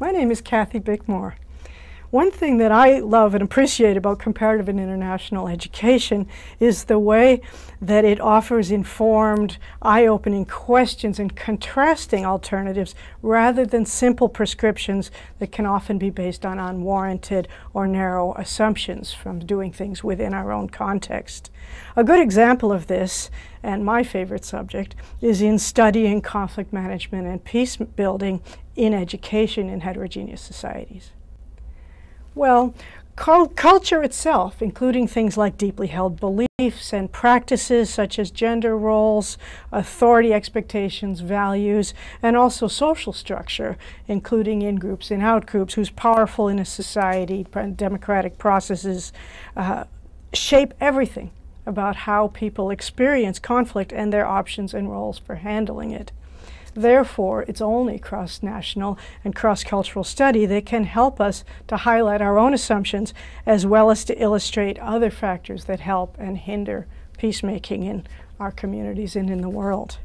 My name is Kathy Bickmore. One thing that I love and appreciate about comparative and international education is the way that it offers informed, eye-opening questions and contrasting alternatives rather than simple prescriptions that can often be based on unwarranted or narrow assumptions from doing things within our own context. A good example of this, and my favorite subject, is in studying conflict management and peace building in education in heterogeneous societies. Well, culture itself, including things like deeply held beliefs and practices such as gender roles, authority expectations, values, and also social structure, including in-groups and out-groups, who's powerful in a society, democratic processes, shape everything about how people experience conflict and their options and roles for handling it. Therefore, it's only cross-national and cross-cultural study that can help us to highlight our own assumptions as well as to illustrate other factors that help and hinder peacemaking in our communities and in the world.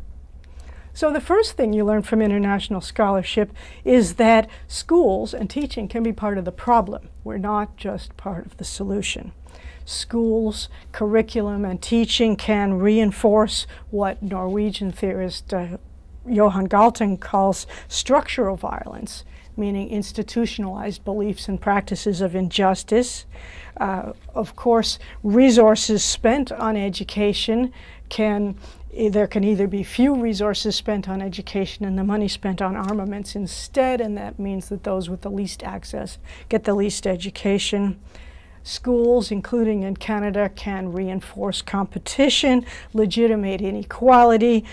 So the first thing you learn from international scholarship is that schools and teaching can be part of the problem. We're not just part of the solution. Schools, curriculum, and teaching can reinforce what Norwegian theorist Johan Galtung calls structural violence, meaning institutionalized beliefs and practices of injustice. Of course, resources spent on education there can either be few resources spent on education and the money spent on armaments instead, and that means that those with the least access get the least education. Schools, including in Canada, can reinforce competition, legitimate inequality,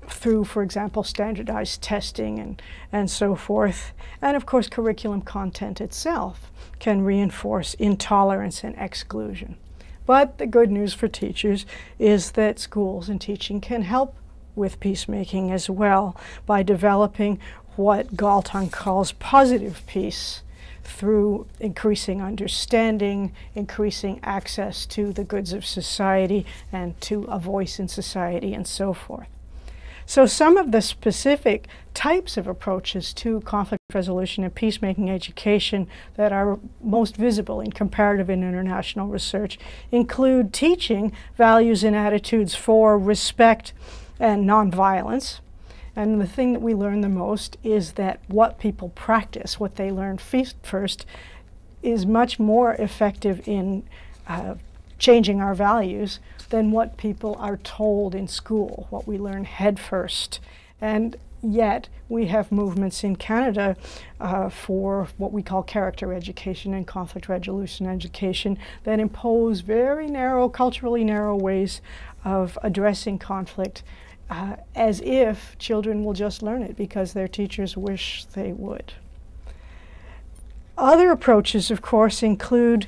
through, for example, standardized testing and so forth. And of course, curriculum content itself can reinforce intolerance and exclusion. But the good news for teachers is that schools and teaching can help with peacemaking as well by developing what Galtung calls positive peace through increasing understanding, increasing access to the goods of society and to a voice in society and so forth. So some of the specific types of approaches to conflict resolution and peacemaking education that are most visible in comparative and international research include teaching values and attitudes for respect and nonviolence. And the thing that we learn the most is that what people practice, what they learn first, is much more effective in changing our values than what people are told in school, what we learn head first. And yet we have movements in Canada for what we call character education and conflict resolution education that impose very narrow, culturally narrow ways of addressing conflict as if children will just learn it because their teachers wish they would. Other approaches, of course, include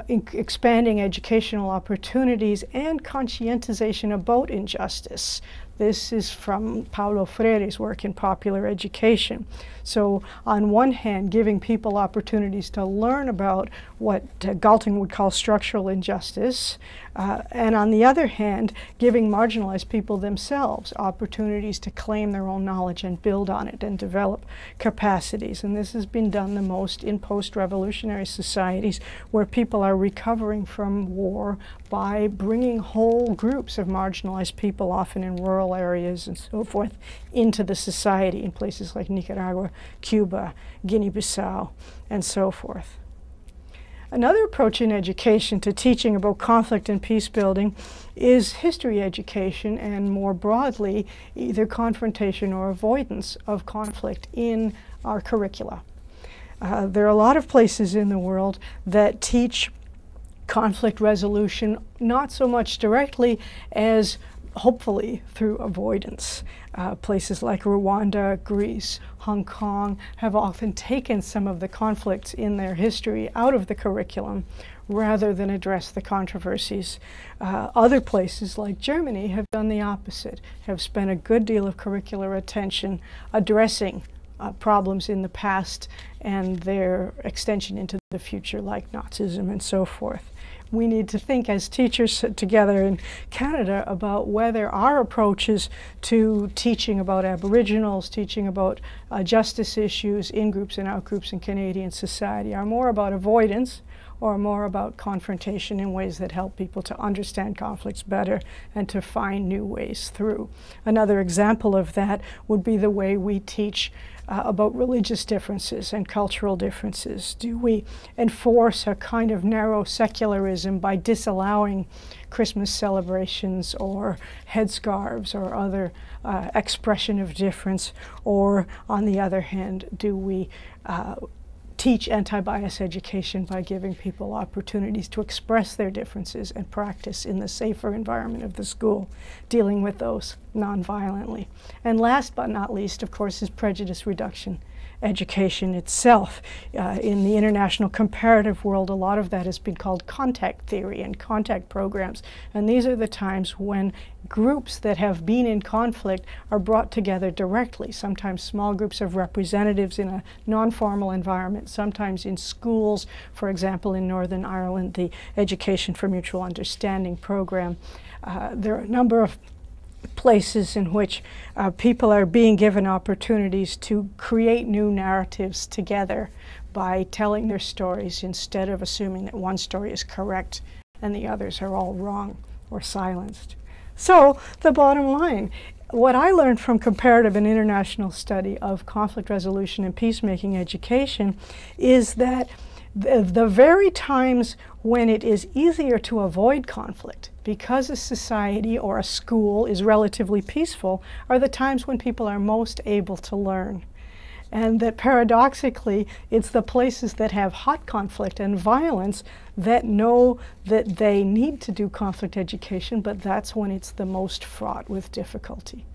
expanding educational opportunities and conscientization about injustice. This is from Paulo Freire's work in popular education. So on one hand, giving people opportunities to learn about what Galtung would call structural injustice, and on the other hand, giving marginalized people themselves opportunities to claim their own knowledge and build on it and develop capacities. And this has been done the most in post-revolutionary societies where people are recovering from war by bringing whole groups of marginalized people, often in rural areas and so forth, into the society in places like Nicaragua, Cuba, Guinea-Bissau, and so forth. Another approach in education to teaching about conflict and peace building is history education, and more broadly, either confrontation or avoidance of conflict in our curricula. There are a lot of places in the world that teach conflict resolution not so much directly as hopefully through avoidance. Places like Rwanda, Greece, Hong Kong have often taken some of the conflicts in their history out of the curriculum rather than address the controversies. Other places like Germany have done the opposite, have spent a good deal of curricular attention addressing problems in the past and their extension into the future, like Nazism and so forth. we need to think as teachers together in Canada about whether our approaches to teaching about Aboriginals, teaching about justice issues in groups and out groups in Canadian society are more about avoidance or more about confrontation in ways that help people to understand conflicts better and to find new ways through. Another example of that would be the way we teach about religious differences and cultural differences. Do we enforce a kind of narrow secularism by disallowing Christmas celebrations or headscarves or other expression of difference? Or on the other hand, do we teach anti-bias education by giving people opportunities to express their differences and practice in the safer environment of the school, dealing with those non-violently? And last but not least, of course, is prejudice reduction education itself. In the international comparative world, a lot of that has been called contact theory and contact programs. And these are the times when groups that have been in conflict are brought together directly, sometimes small groups of representatives in a non-formal environment, sometimes in schools. For example, in Northern Ireland, the Education for Mutual Understanding program. There are a number of places in which people are being given opportunities to create new narratives together by telling their stories instead of assuming that one story is correct and the others are all wrong or silenced. So the bottom line, what I learned from comparative and international study of conflict resolution and peacemaking education is that the very times when it is easier to avoid conflict because a society or a school is relatively peaceful are the times when people are most able to learn. And that paradoxically, it's the places that have hot conflict and violence that know that they need to do conflict education, but that's when it's the most fraught with difficulty.